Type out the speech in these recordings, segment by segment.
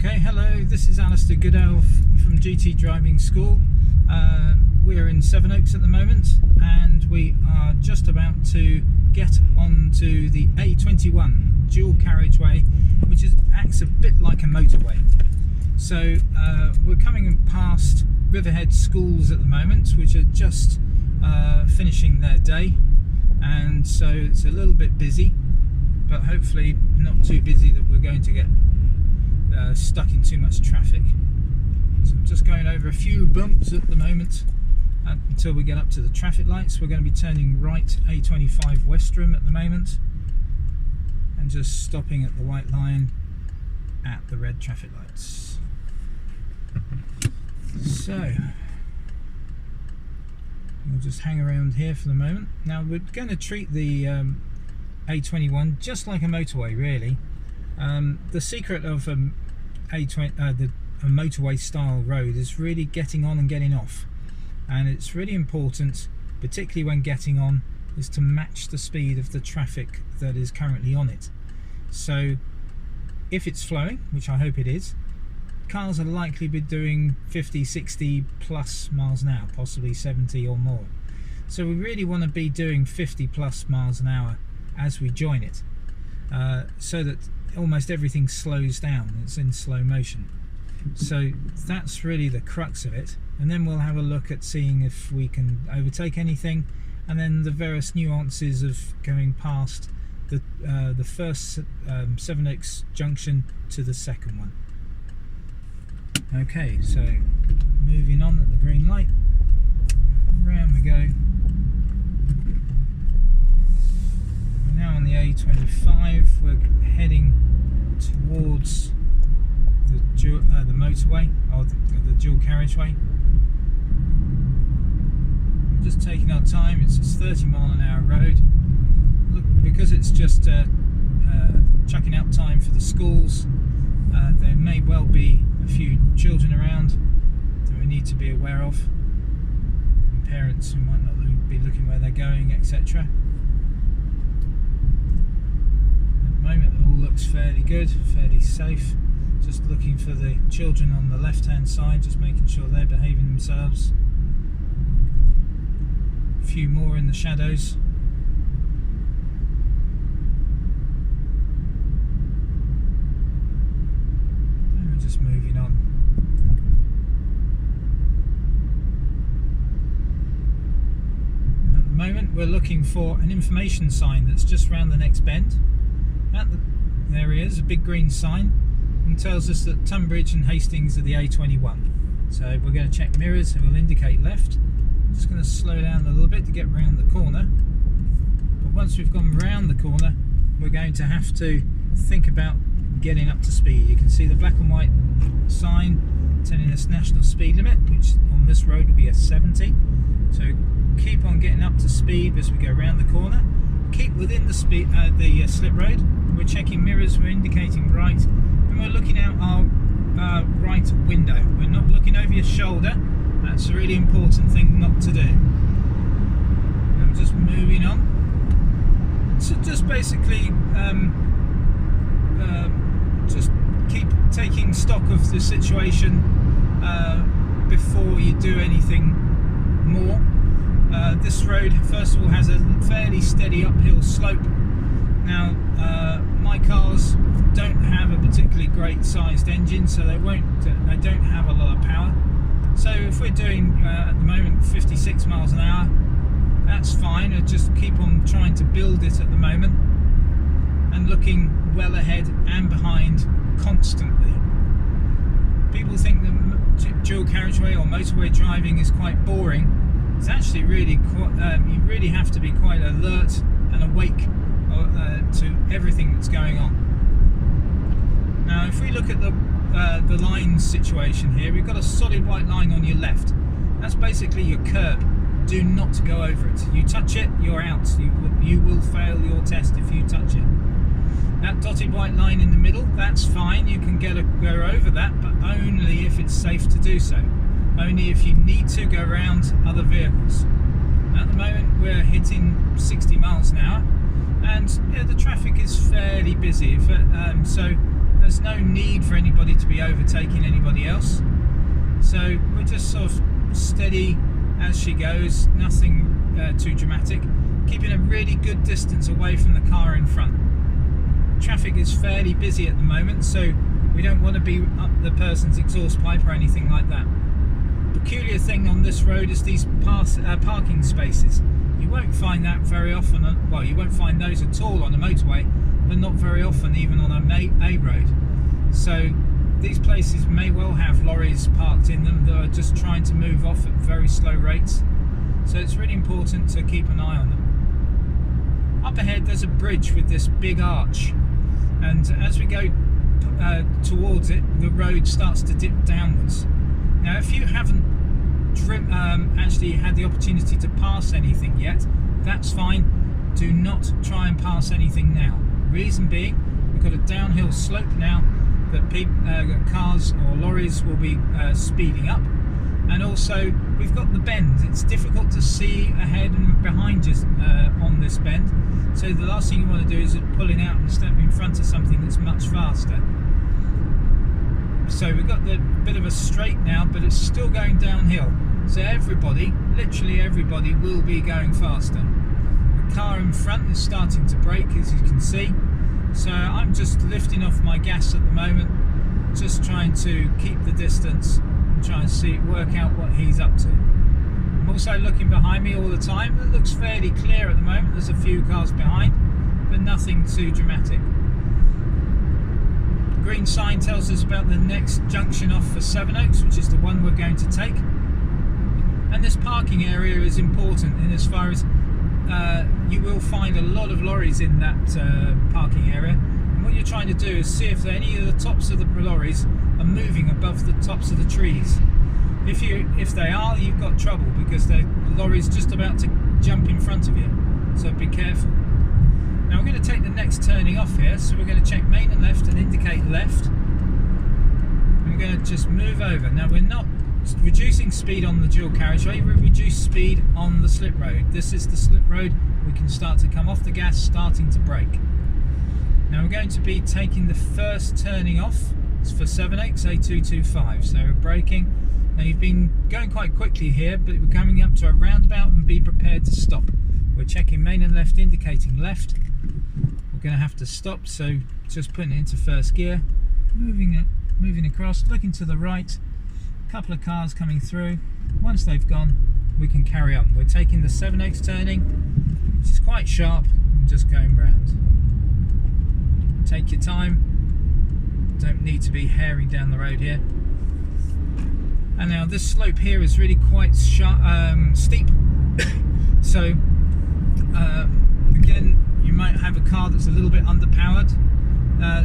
Okay, hello, this is Alistair Goodale from GT Driving School. We're in Sevenoaks at the moment and we are just about to get onto the A21 dual carriageway, which acts a bit like a motorway. So we're coming past Riverhead schools at the moment, which are just finishing their day, and so it's a little bit busy, but hopefully not too busy that we're going to get stuck in too much traffic. So I'm just going over a few bumps at the moment until we get up to the traffic lights. We're going to be turning right A25 Westrum at the moment and just stopping at the white line at the red traffic lights. So we'll just hang around here for the moment. Now we're going to treat the A21 just like a motorway, really. The secret of a motorway style road is really getting on and getting off, and it's really important, particularly when getting on, is to match the speed of the traffic that is currently on it. So if it's flowing, which I hope it is, cars are likely to be doing 50, 60 plus miles an hour, possibly 70 or more. So we really want to be doing 50 plus miles an hour as we join it, so that almost everything slows down. It's in slow motion. So that's really the crux of it, and then we'll have a look at seeing if we can overtake anything, and then the various nuances of going past the first Sevenoaks junction to the second one. Okay, so moving on at the green light, round we go. We're now on the A25. We're heading towards the motorway, or the dual carriageway. Just taking our time. It's a 30-mile-an-hour road. Look, because it's just chucking out time for the schools, there may well be a few children around that we need to be aware of, and parents who might not be looking where they're going, etc. At the moment it all looks fairly good, fairly safe. Just looking for the children on the left hand side, just making sure they're behaving themselves. A few more in the shadows. And we're just moving on. At the moment we're looking for an information sign that's just round the next bend. There he is, a big green sign, and tells us that Tunbridge and Hastings are the A21. So we're going to check mirrors, it will indicate left. I'm just going to slow down a little bit to get round the corner. But once we've gone round the corner, we're going to have to think about getting up to speed. You can see the black and white sign telling us national speed limit, which on this road will be a 70. So keep on getting up to speed as we go round the corner. Keep within the speed, the slip road. We're checking mirrors, we're indicating right, and we're looking out our right window. We're not looking over your shoulder. That's a really important thing not to do. I'm just moving on. So just basically just keep taking stock of the situation before you do anything more. This road, first of all, has a fairly steady uphill slope. Now, my cars don't have a particularly great sized engine, so they don't have a lot of power. So if we're doing at the moment 56 miles an hour, that's fine. I just keep on trying to build it at the moment and looking well ahead and behind constantly. People think that dual carriageway or motorway driving is quite boring. It's actually really quite, you really have to be quite alert and awake to everything that's going on. Now if we look at the line situation here, we've got a solid white line on your left. That's basically your curb. Do not go over it. You touch it, you're out. You will fail your test if you touch it. That dotted white line in the middle, that's fine. You can go over that, but only if it's safe to do so. Only if you need to go around other vehicles. At the moment we're hitting 60 miles an hour, and yeah, the traffic is fairly busy. So there's no need for anybody to be overtaking anybody else. So we're just sort of steady as she goes, nothing too dramatic, keeping a really good distance away from the car in front. Traffic is fairly busy at the moment, so we don't want to be up the person's exhaust pipe or anything like that. Peculiar thing on this road is these parking spaces. You won't find that very often. Well, you won't find those at all on a motorway, but not very often even on a road. So these places may well have lorries parked in them that are just trying to move off at very slow rates. So it's really important to keep an eye on them. Up ahead there's a bridge with this big arch, and as we go towards it, the road starts to dip downwards. Now if you haven't actually had the opportunity to pass anything yet, that's fine. Do not try and pass anything now. Reason being, we've got a downhill slope now that cars or lorries will be speeding up, and also we've got the bend. It's difficult to see ahead and behind you on this bend, so the last thing you want to do is pulling out and step in front of something that's much faster. So we've got the bit of a straight now, but it's still going downhill, so everybody, literally everybody, will be going faster. The car in front is starting to brake, as you can see, so I'm just lifting off my gas at the moment, just trying to keep the distance and try and work out what he's up to. I'm also looking behind me all the time. It looks fairly clear at the moment. There's a few cars behind, but nothing too dramatic. The green sign tells us about the next junction off for Sevenoaks, which is the one we're going to take. And this parking area is important in as far as you will find a lot of lorries in that parking area, and what you're trying to do is see if any of the tops of the lorries are moving above the tops of the trees. If they are, you've got trouble, because the lorry's just about to jump in front of you, so be careful. Now we're going to take the next turning off here, so we're going to check main and left and indicate left, and we're going to just move over. Now we're not reducing speed on the dual carriageway, we reduce speed on the slip road. This is the slip road. We can start to come off the gas, starting to brake. Now we're going to be taking the first turning off. It's for Sevenoaks A225, so we're braking. Now you've been going quite quickly here, but we're coming up to a roundabout, and be prepared to stop. We're checking main and left, indicating left. We're going to have to stop, so just putting it into first gear, moving across, looking to the right. Couple of cars coming through. Once they've gone, we can carry on. We're taking the Sevenoaks turning, which is quite sharp, and just going round. Take your time, don't need to be herring down the road here. And now this slope here is really quite steep, so again, you might have a car that's a little bit underpowered,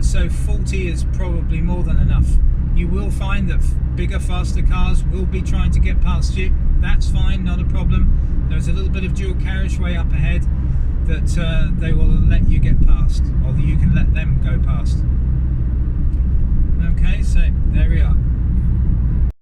so 40 is probably more than enough. You will find that bigger, faster cars will be trying to get past you. That's fine, not a problem. There's a little bit of dual carriageway up ahead that they will let you get past, or you can let them go past. Okay, so there we are.